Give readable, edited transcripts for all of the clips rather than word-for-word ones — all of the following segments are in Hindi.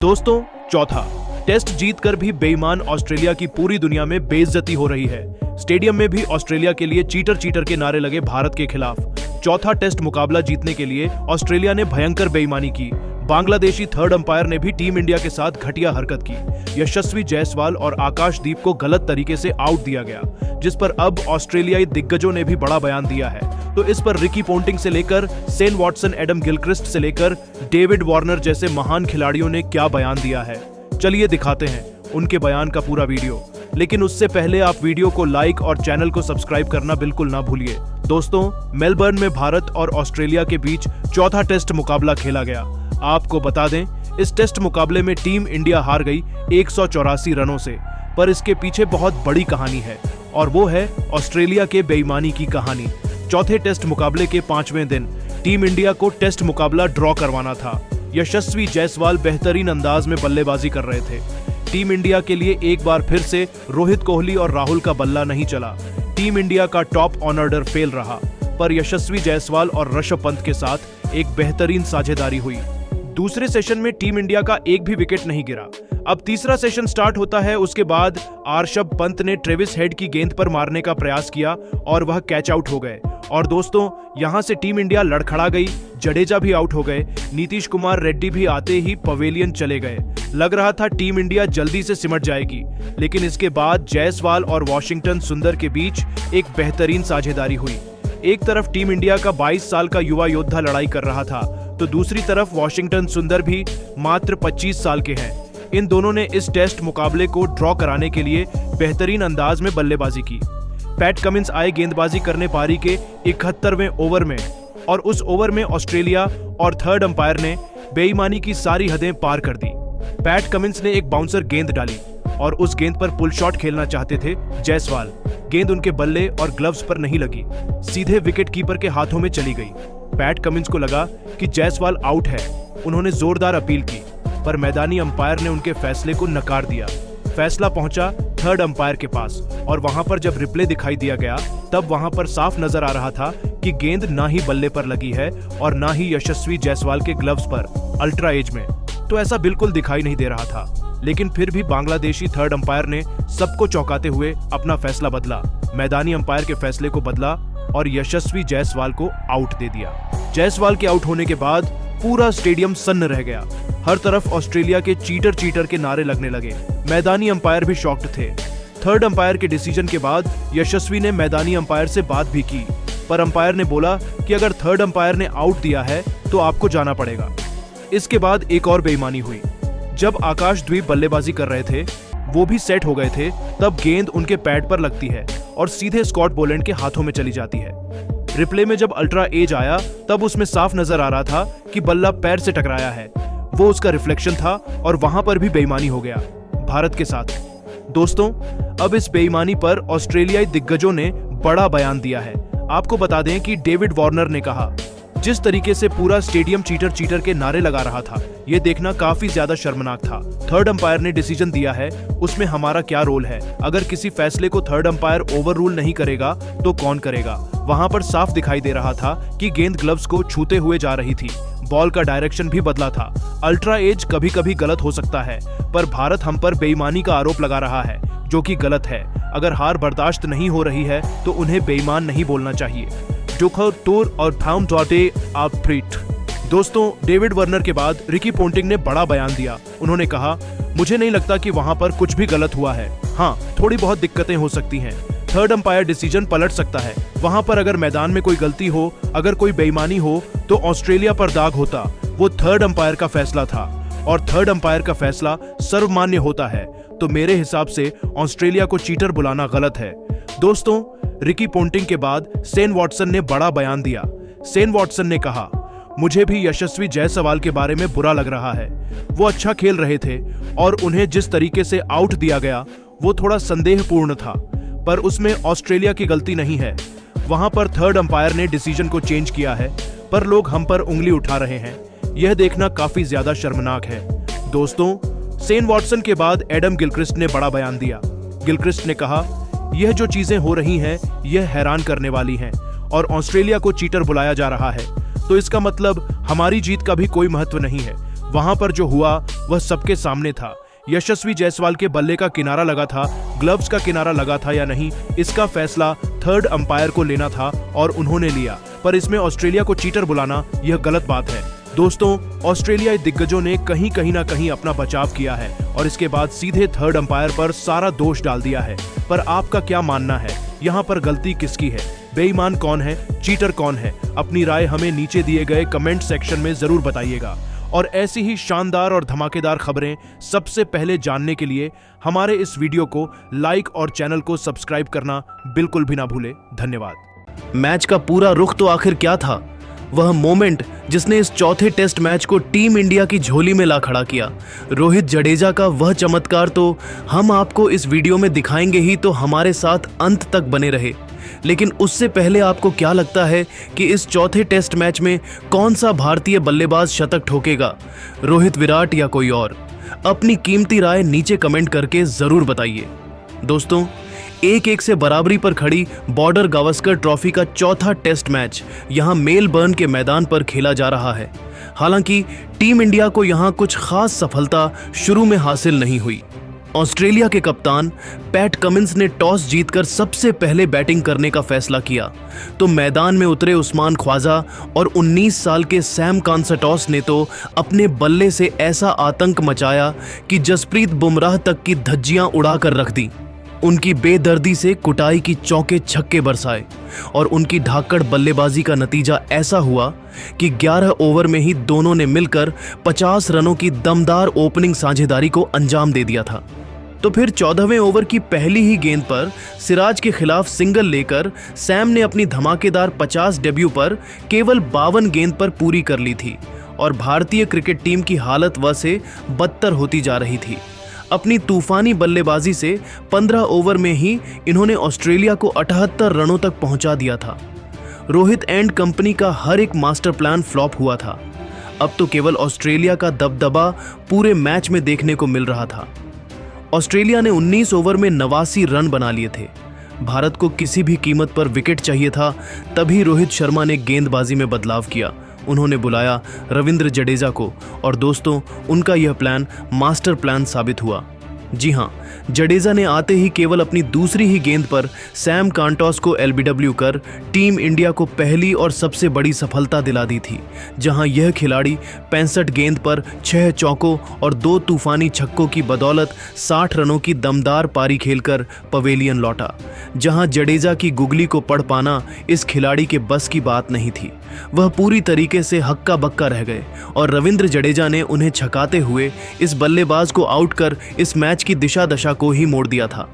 दोस्तों, चौथा टेस्ट जीतकर भी बेईमान ऑस्ट्रेलिया की पूरी दुनिया में बेइज्जती हो रही है। स्टेडियम में भी ऑस्ट्रेलिया के लिए चीटर चीटर के नारे लगे भारत के खिलाफ। चौथा टेस्ट मुकाबला जीतने के लिए ऑस्ट्रेलिया ने भयंकर बेईमानी की। बांग्लादेशी थर्ड अंपायर ने भी टीम इंडिया के साथ घटिया हरकत की। यशस्वी जायसवाल और आकाशदीप को गलत तरीके से आउट दिया गया, जिस पर अब ऑस्ट्रेलियाई दिग्गजों ने भी बड़ा बयान दिया है। तो इस पर रिकी पोंटिंग से लेकर शेन वॉटसन, एडम गिलक्रिस्ट से लेकर डेविड वार्नर जैसे महान खिलाड़ियों ने क्या बयान दिया है, चलिए दिखाते हैं उनके बयान का पूरा वीडियो। लेकिन उससे पहले आप वीडियो को लाइक और चैनल को सब्सक्राइब करना बिल्कुल ना भूलिए। दोस्तों, मेलबर्न में भारत और ऑस्ट्रेलिया के बीच चौथा टेस्ट मुकाबला खेला गया। आपको बता दें, इस टेस्ट मुकाबले में टीम इंडिया हार गई 184 रनों से, पर इसके पीछे बहुत बड़ी कहानी है और वो है ऑस्ट्रेलिया के बेईमानी की कहानी। चौथे टेस्ट मुकाबले के 5वें दिन टीम इंडिया को टेस्ट मुकाबला ड्रॉ करवाना था। यशस्वी जायसवाल बेहतरीन अंदाज में बल्लेबाजी कर रहे थे। टीम इंडिया के लिए एक बार फिर से रोहित कोहली और राहुल का बल्ला नहीं चला। टीम इंडिया का टॉप ऑर्डर फेल रहा, पर यशस्वी जायसवाल और ऋषभ पंत के साथ एक बेहतरीन साझेदारी हुई। दूसरे सेशन में टीम इंडिया का एक भी विकेट नहीं गिरा। अब तीसरा सेशन स्टार्ट होता है। उसके बाद ऋषभ पंत ने ट्रेविस हेड की गेंद पर मारने का प्रयास किया और वह कैच आउट हो गए। और दोस्तों, यहां से टीम इंडिया लड़खड़ा गई। जडेजा भी आउट हो गए। नीतीश कुमार रेड्डी भी आते ही पवेलियन चले गए। लग रहा था टीम इंडिया जल्दी से सिमट जाएगी, लेकिन इसके बाद जायसवाल और वॉशिंगटन सुंदर के बीच एक बेहतरीन साझेदारी हुई। एक तरफ टीम इंडिया का 22 साल का युवा योद्धा लड़ाई कर रहा था, तो दूसरी तरफ वॉशिंगटन सुंदर भी मात्र 25 साल के हैं। इन दोनों ने इस टेस्ट मुकाबले को ड्रॉ कराने के लिए बेहतरीन अंदाज में बल्लेबाजी की। पैट कमिंस आए गेंदबाजी करने पारी के 71वें ओवर में, और उस ओवर में ऑस्ट्रेलिया और थर्ड अंपायर ने बेईमानी की सारी हदें पार कर दी। पैट कमिंस ने एक बाउंसर गेंद डाली और उस गेंद पर पुल शॉट खेलना चाहते थे जायसवाल। गेंद उनके बल्ले और ग्लव्स पर नहीं लगी, सीधे विकेट कीपर के हाथों में चली गई। पैट कमिंस को लगा कि जायसवाल आउट है। उन्होंने जोरदार अपील की, पर मैदानी अंपायर ने उनके फैसले को नकार दिया। फैसला पहुंचा थर्ड अंपायर के पास, और वहां पर जब रिप्ले दिखाई दिया गया, तब वहां पर साफ नजर आ रहा था कि गेंद ना ही बल्ले पर लगी है और ना ही यशस्वी जायसवाल के ग्लव्स पर, अल्ट्रा एज में। तो ऐसा बिल्कुल दिखाई नहीं दे रहा था। लेकिन फिर भी बांग्लादेशी थर्ड अंपायर ने सबको चौंकाते हुए अपना फैसला बदला। मैदानी अंपायर के फैसले को बदला और यशस्वी जायसवाल को आउट दे दिया। जायसवाल के आउट होने के बाद पूरा स्टेडियम सन्न रह गया। हर तरफ ऑस्ट्रेलिया के चीटर चीटर के नारे लगने लगे। मैदानी अंपायर भी शॉक्ड थे। थर्ड अंपायर के डिसीजन के बाद यशस्वी ने मैदानी अंपायर से बात भी की, पर अंपायर ने बोला कि अगर थर्ड अंपायर ने आउट दिया है तो आपको जाना पड़ेगा। इसके बाद एक और बेईमानी हुई। जब आकाशदीप बल्लेबाजी कर रहे थे, वो भी सेट हो गए थे, तब गेंद उनके पैड पर लगती है और सीधे स्कॉट बोलैंड के हाथों में चली जाती है। रिप्ले में जब अल्ट्रा एज आया, तब उसमें साफ नजर आ रहा था कि बल्ला पैर से टकराया है। वो उसका रिफ्लेक्शन था और वहां पर भी बेईमानी हो गया भारत के साथ। दोस्तों, अब इस बेईमानी पर ऑस्ट्रेलियाई दिग्गजों ने बड़ा बयान दिया है। आपको बता दें कि डेविड वार्नर ने कहा, जिस तरीके से पूरा स्टेडियम चीटर चीटर के नारे लगा रहा था, ये देखना काफी ज्यादा शर्मनाक था। थर्ड अंपायर ने डिसीजन दिया है, उसमें हमारा क्या रोल है? अगर किसी फैसले को थर्ड अंपायर ओवर रूल नहीं करेगा तो कौन करेगा? वहां पर साफ दिखाई दे रहा था कि गेंद ग्लव्स को छूते हुए जा रही थी। बॉल का डायरेक्शन भी बदला था। अल्ट्रा एज कभी कभी गलत हो सकता है, पर भारत हम पर बेईमानी का आरोप लगा रहा है, जो कि गलत है। अगर हार बर्दाश्त नहीं हो रही है तो उन्हें बेईमान नहीं बोलना चाहिए। दोस्तों, डेविड वार्नर के बाद रिकी पोंटिंग ने बड़ा बयान दिया। उन्होंने कहा, मुझे नहीं लगता कि वहां पर कुछ भी गलत हुआ है। हाँ, थोड़ी बहुत दिक्कतें हो सकती हैं। थर्ड अंपायर डिसीजन पलट सकता है। वहां पर अगर मैदान में कोई गलती हो, अगर कोई बेईमानी हो, तो ऑस्ट्रेलिया पर दाग होता। वो थर्ड अंपायर का फैसला था और थर्ड अंपायर का फैसला सर्वमान्य होता है। तो मेरे हिसाब से ऑस्ट्रेलिया को चीटर बुलाना गलत है। दोस्तों, रिकी पोंटिंग के बाद शेन वॉटसन ने बड़ा बयान दिया। शेन वॉटसन ने कहा, मुझे भी यशस्वी जायसवाल के बारे में बुरा लग रहा है। वो अच्छा खेल रहे थे और उन्हें जिस तरीके से आउट दिया गया, वो थोड़ा संदेहपूर्ण था, पर उसमें ऑस्ट्रेलिया की गलती नहीं है। वहां पर थर्ड अंपायर ने डिसीजन को चेंज किया है, पर लोग हम पर उंगली उठा रहे हैं। यह देखना काफी ज्यादा शर्मनाक है। दोस्तों, शेन वॉटसन के बाद एडम गिलक्रिस्ट ने बड़ा बयान दिया। गिलक्रिस्ट ने कहा, यह जो चीजें हो रही हैं, यह हैरान करने वाली हैं और ऑस्ट्रेलिया को चीटर बुलाया जा रहा है, तो इसका मतलब हमारी जीत का भी कोई महत्व नहीं है। वहां पर जो हुआ वह सबके सामने था। यशस्वी जायसवाल के बल्ले का किनारा लगा था, ग्लव्स का किनारा लगा था या नहीं, इसका फैसला थर्ड अंपायर को लेना था और उन्होंने लिया। पर इसमें ऑस्ट्रेलिया को चीटर बुलाना यह गलत बात है। दोस्तों, ऑस्ट्रेलियाई दिग्गजों ने कहीं ना कहीं अपना बचाव किया है और इसके बाद सीधे थर्ड अंपायर पर सारा दोष डाल दिया है। पर आपका क्या मानना है, यहाँ पर गलती किसकी है? बेईमान कौन है, चीटर कौन है? अपनी राय हमें नीचे दिए गए कमेंट सेक्शन में जरूर बताइएगा। और ऐसी ही शानदार और धमाकेदार खबरें सबसे पहले जानने के लिए हमारे इस वीडियो को लाइक और चैनल को सब्सक्राइब करना बिल्कुल भी ना भूले। धन्यवाद। मैच का पूरा रुख तो आखिर क्या था? वह मोमेंट जिसने इस चौथे टेस्ट मैच को टीम इंडिया की झोली में ला खड़ा किया। रोहित जडेजा का वह चमत्कार तो हम आपको इस वीडियो में दिखाएंगे ही, तो हमारे साथ अंत तक बने रहे। लेकिन उससे पहले आपको क्या लगता है कि इस चौथे टेस्ट मैच में कौन सा भारतीय बल्लेबाज शतक ठोकेगा, रोहित, विराट या कोई और? अपनी कीमती राय नीचे कमेंट करके जरूर बताइए। दोस्तों, 1-1 से बराबरी पर खड़ी बॉर्डर गावस्कर ट्रॉफी का चौथा टेस्ट मैच यहां मेलबर्न के मैदान पर खेला जा रहा है। हालांकि टीम इंडिया को यहां कुछ खास सफलता शुरू में हासिल नहीं हुई। ऑस्ट्रेलिया के कप्तान पैट कमिंस ने टॉस जीतकर सबसे पहले बैटिंग करने का फैसला किया, तो मैदान में उतरे उस्मान ख्वाजा और 19 साल के सैम कॉन्सर्टॉस ने तो अपने बल्ले से ऐसा आतंक मचाया कि जसप्रीत बुमराह तक की धज्जियां उड़ा कर रख दी। उनकी बेदर्दी से कुटाई की चौके छक्के बरसाए और उनकी धाकड़ बल्लेबाजी का नतीजा ऐसा हुआ कि 11 ओवर में ही दोनों ने मिलकर 50 रनों की दमदार ओपनिंग साझेदारी को अंजाम दे दिया था। तो फिर 14वें ओवर की पहली ही गेंद पर सिराज के खिलाफ सिंगल लेकर सैम ने अपनी धमाकेदार 50 डेब्यू पर केवल 52 गेंद पर पूरी कर ली थी और भारतीय क्रिकेट टीम की हालत वह से बदतर होती जा रही थी। अपनी तूफानी बल्लेबाजी से 15 ओवर में ही इन्होंने ऑस्ट्रेलिया को 78 रनों तक पहुंचा दिया था। रोहित एंड कंपनी का हर एक मास्टर प्लान फ्लॉप हुआ था। अब तो केवल ऑस्ट्रेलिया का दबदबा पूरे मैच में देखने को मिल रहा था। ऑस्ट्रेलिया ने 19 ओवर में 89 रन बना लिए थे। भारत को किसी भी कीमत पर विकेट चाहिए था, तभी रोहित शर्मा ने गेंदबाजी में बदलाव किया। उन्होंने बुलाया रविंद्र जडेजा को और दोस्तों, उनका यह प्लान मास्टर प्लान साबित हुआ। जी हां, जडेजा ने आते ही केवल अपनी दूसरी ही गेंद पर सैम कॉन्टॉस को एलबीडब्ल्यू कर टीम इंडिया को पहली और सबसे बड़ी सफलता दिला दी थी, जहां यह खिलाड़ी 65 गेंद पर 6 चौकों और 2 तूफानी छक्कों की बदौलत 60 रनों की दमदार पारी खेलकर पवेलियन लौटा, जहां जडेजा की गुगली को पढ़ पाना इस खिलाड़ी के बस की बात नहीं थी। वह पूरी तरीके से हक्का बक्का रह गए और रविंद्र जडेजा ने उन्हें छकाते हुए इस बल्लेबाज को आउट कर इस मैच की दिशा दशा को ही मोड़ दिया था।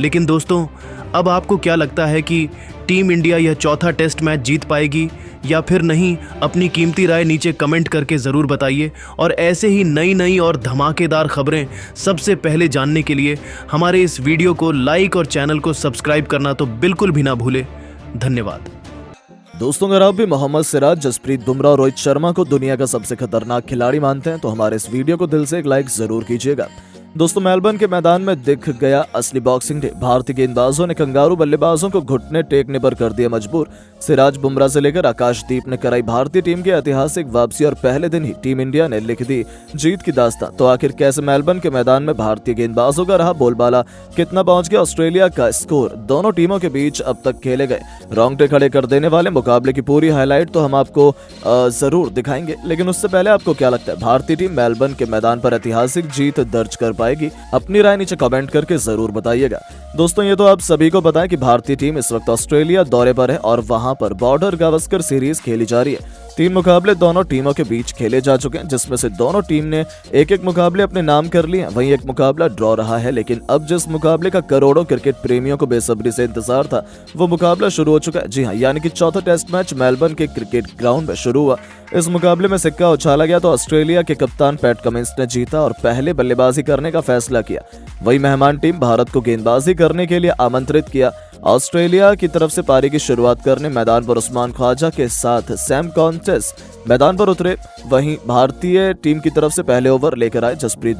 लेकिन दोस्तों, अब आपको क्या लगता है कि टीम इंडिया यह चौथा टेस्ट मैच जीत पाएगी या फिर नहीं? अपनी कीमती राय नीचे कमेंट करके ज़रूर बताइए और ऐसे ही नई और धमाकेदार खबरें सबसे पहले जानने के लिए हमारे इस वीडियो को लाइक और चैनल को सब्सक्राइब करना तो बिल्कुल भी ना भूले। धन्यवाद। दोस्तों, अगर आप भी मोहम्मद सिराज, जसप्रीत बुमराह और रोहित शर्मा को दुनिया का सबसे खतरनाक खिलाड़ी मानते हैं तो हमारे इस वीडियो को दिल से एक लाइक जरूर कीजिएगा। दोस्तों, मेलबर्न के मैदान में दिख गया असली बॉक्सिंग डे। भारतीय गेंदबाजों ने कंगारू बल्लेबाजों को घुटने टेकने पर कर दिया मजबूर। सिराज, बुमराह से लेकर आकाशदीप ने कराई भारतीय टीम की ऐतिहासिक वापसी और पहले दिन ही टीम इंडिया ने लिख दी जीत की दास्तां। तो आखिर कैसे मेलबर्न के मैदान में भारतीय गेंदबाजों का रहा बोलबाला, कितना पहुंच गया ऑस्ट्रेलिया का स्कोर, दोनों टीमों के बीच अब तक खेले गए रोंगटे खड़े कर देने वाले मुकाबले की पूरी हाईलाइट तो हम आपको जरूर दिखाएंगे। लेकिन उससे पहले आपको क्या लगता है, भारतीय टीम मेलबर्न के मैदान पर ऐतिहासिक जीत दर्ज कर पाएगी? अपनी राय नीचे कमेंट करके जरूर बताइएगा। दोस्तों, ये तो आप सभी को पता है कि भारतीय टीम इस वक्त ऑस्ट्रेलिया दौरे पर है और वहां पर बॉर्डर गावस्कर सीरीज खेली जा रही है। 3 मुकाबले दोनों टीमों के बीच खेले जा चुके हैं, जिसमें से दोनों टीम ने एक मुकाबले अपने नाम कर लिए। वहीं एक मुकाबला ड्रॉ रहा है, लेकिन अब जिस मुकाबले का करोड़ों क्रिकेट प्रेमियों को बेसब्री से इंतजार था वो मुकाबला शुरू हो चुका है। जी हां, यानी कि चौथा टेस्ट मैच मेलबर्न के क्रिकेट ग्राउंड में शुरू हुआ। इस मुकाबले में सिक्का उछाला गया तो ऑस्ट्रेलिया के कप्तान पैट कमिंस ने जीता और पहले बल्लेबाजी करने का फैसला किया। वही मेहमान टीम भारत को गेंदबाजी करने के लिए आमंत्रित किया। ऑस्ट्रेलिया की तरफ से पारी की शुरुआत करने मैदान पर उस्मान ख्वाजा के साथ सैम कॉन्टेस मैदान पर उतरे। वहीं भारतीय टीम की तरफ से पहले ओवर लेकर आए जसप्रीत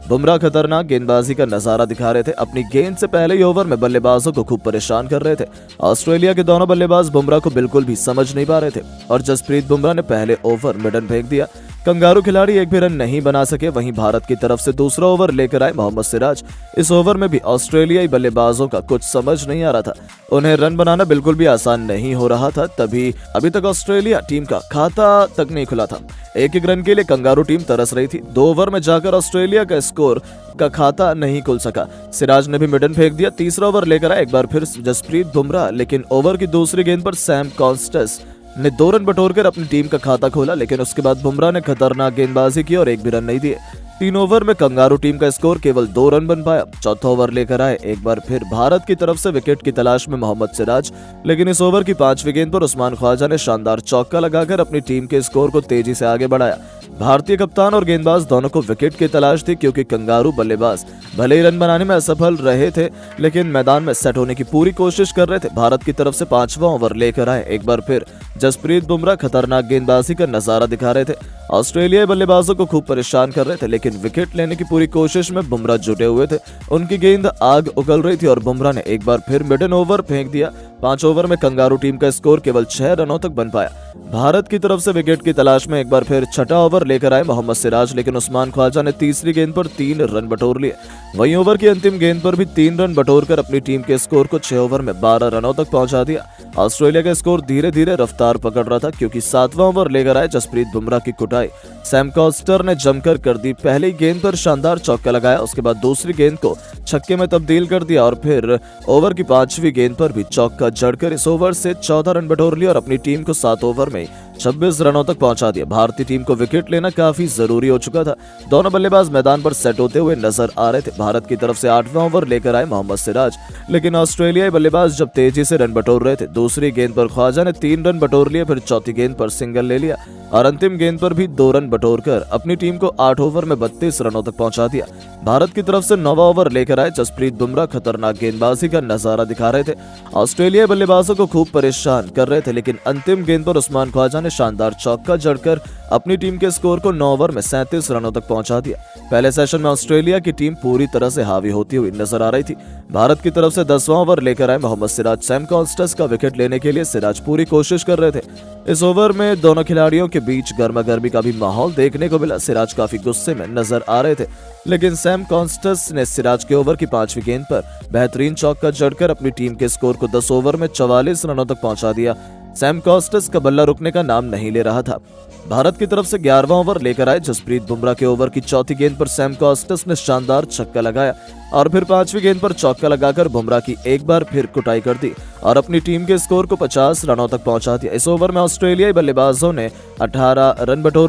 बुमराह खतरनाक गेंदबाजी का नजारा दिखा रहे थे। अपनी गेंद से पहले ही ओवर में बल्लेबाजों को खूब परेशान कर रहे थे। ऑस्ट्रेलिया के दोनों बल्लेबाज बुमराह को बिल्कुल भी समझ नहीं पा रहे थे और जसप्रीत बुमराह ने पहले ओवर मिडन फेंक दिया। कंगारू खिलाड़ी एक भी रन नहीं बना सके। वहीं भारत की तरफ से दूसरा ओवर लेकर आए मोहम्मद सिराज। इस ओवर में भी ऑस्ट्रेलियाई बल्लेबाजों का कुछ समझ नहीं आ रहा था। उन्हें रन बनाना बिल्कुल भी आसान नहीं हो रहा था। तभी अभी तक ऑस्ट्रेलिया टीम का खाता तक नहीं खुला था। एक रन के लिए कंगारू टीम तरस रही थी। 2 ओवर में जाकर ऑस्ट्रेलिया का स्कोर का खाता नहीं खुल सका। सिराज ने भी मिडन फेंक दिया। तीसरा ओवर लेकर आए एक बार फिर जसप्रीत बुमराह, लेकिन ओवर की दूसरी गेंद पर सैम कॉन्स्टेस ने 2 रन बटोरकर अपनी टीम का खाता खोला। लेकिन उसके बाद बुमराह ने खतरनाक गेंदबाजी की और एक भी रन नहीं दिए। 3 ओवर में कंगारू टीम का स्कोर केवल 2 रन बन पाया। चौथा ओवर लेकर आए एक बार फिर भारत की तरफ से विकेट की तलाश में मोहम्मद सिराज, लेकिन इस ओवर की 5वीं गेंद पर उस्मान ख्वाजा ने शानदार चौका लगाकर अपनी टीम के स्कोर को तेजी से आगे बढ़ाया। भारतीय कप्तान और गेंदबाज दोनों को विकेट की तलाश थी, क्योंकि कंगारू बल्लेबाज भले ही रन बनाने में असफल रहे थे, लेकिन मैदान में सेट होने की पूरी कोशिश कर रहे थे। भारत की तरफ से 5वां ओवर लेकर आए एक बार फिर जसप्रीत बुमराह खतरनाक गेंदबाजी का नजारा दिखा रहे थे। ऑस्ट्रेलियाई बल्लेबाजों को खूब परेशान कर रहे थे, लेकिन विकेट लेने की पूरी कोशिश में बुमराह जुटे हुए थे। उनकी गेंद आग उगल रही थी और बुमराह ने एक बार फिर मिडन ओवर फेंक दिया। 5 ओवर में कंगारू टीम का स्कोर केवल 6 रनों तक बन पाया। भारत की तरफ से विकेट की तलाश में एक बार फिर छठा ओवर लेकर आए मोहम्मद सिराज, लेकिन उस्मान ख्वाजा ने तीसरी गेंद पर 3 रन बटोर लिए। वहीं ओवर की अंतिम गेंद पर भी 3 रन बटोरकर अपनी टीम के स्कोर को 6 ओवर में 12 रनों तक पहुंचा दिया। ऑस्ट्रेलिया का स्कोर धीरे धीरे रफ्तार पकड़ रहा था, क्योंकि 7वां ओवर लेकर आए जसप्रीत बुमराह की कुटाई सैम कॉस्टर ने जमकर कर दी। पहली गेंद पर शानदार चौका लगाया, उसके बाद दूसरी गेंद को छक्के में तब्दील कर दिया और फिर ओवर की 5वीं गेंद पर भी चौका जड़कर इस ओवर से 14 रन बटोर लिया और अपनी टीम को 7 ओवर में 26 रनों तक पहुंचा दिया। भारतीय टीम को विकेट लेना काफी जरूरी हो चुका था। दोनों बल्लेबाज मैदान पर सेट होते हुए नजर आ रहे थे। भारत की तरफ से 8वां ओवर लेकर आए मोहम्मद सिराज, लेकिन ऑस्ट्रेलियाई बल्लेबाज जब तेजी से रन बटोर रहे थे। दूसरी गेंद पर ख्वाजा ने 3 रन बटोर लिए, फिर चौथी गेंद पर सिंगल ले लिया और अंतिम गेंद पर भी 2 रन बटोरकर अपनी टीम को 8 ओवर में 32 रनों तक पहुंचा दिया। भारत की तरफ से 9वां ओवर लेकर आए जसप्रीत बुमराह खतरनाक गेंदबाजी का नजारा दिखा रहे थे। ऑस्ट्रेलियाई बल्लेबाजों को खूब परेशान कर रहे थे, लेकिन अंतिम गेंद पर उस्मान ख्वाजा ने शानदार चौका जड़कर अपनी टीम के स्कोर को 9 ओवर में 37 रनों तक पहुंचा दिया। पहले सेशन में ऑस्ट्रेलिया की टीम पूरी तरह से हावी होती हुई नजर आ रही थी। भारत की तरफ से 10वां ओवर लेकर आए मोहम्मद सिराज। सैम कॉन्स्टेस का विकेट लेने के लिए सिराज पूरी कोशिश कर रहे थे। इस ओवर में दोनों खिलाड़ियों के बीच गर्मागर्मी का भी माहौल देखने को मिला। सिराज काफी गुस्से में नजर आ रहे थे, लेकिन सैम कॉन्स्टेस ने सिराज के ओवर की 5वीं गेंद पर बेहतरीन चौका जड़कर अपनी टीम के स्कोर को 10 ओवर में 44 रनों तक पहुंचा दिया। सैम कॉन्स्टेस का बल्ला रुकने का नाम नहीं ले रहा था। भारत की तरफ से 11वां ओवर लेकर आए जसप्रीत बुमराह के ओवर की चौथी गेंद पर सैम कॉन्स्टेस ने शानदार छक्का लगाया और फिर 5वीं गेंद पर चौका लगाकर बुमराह की एक बार फिर कुटाई कर दी और अपनी टीम के स्कोर को 50 रनों तक पहुंचा दिया। इस ओवर में ऑस्ट्रेलियाई बल्लेबाजों ने 18 रन बटोर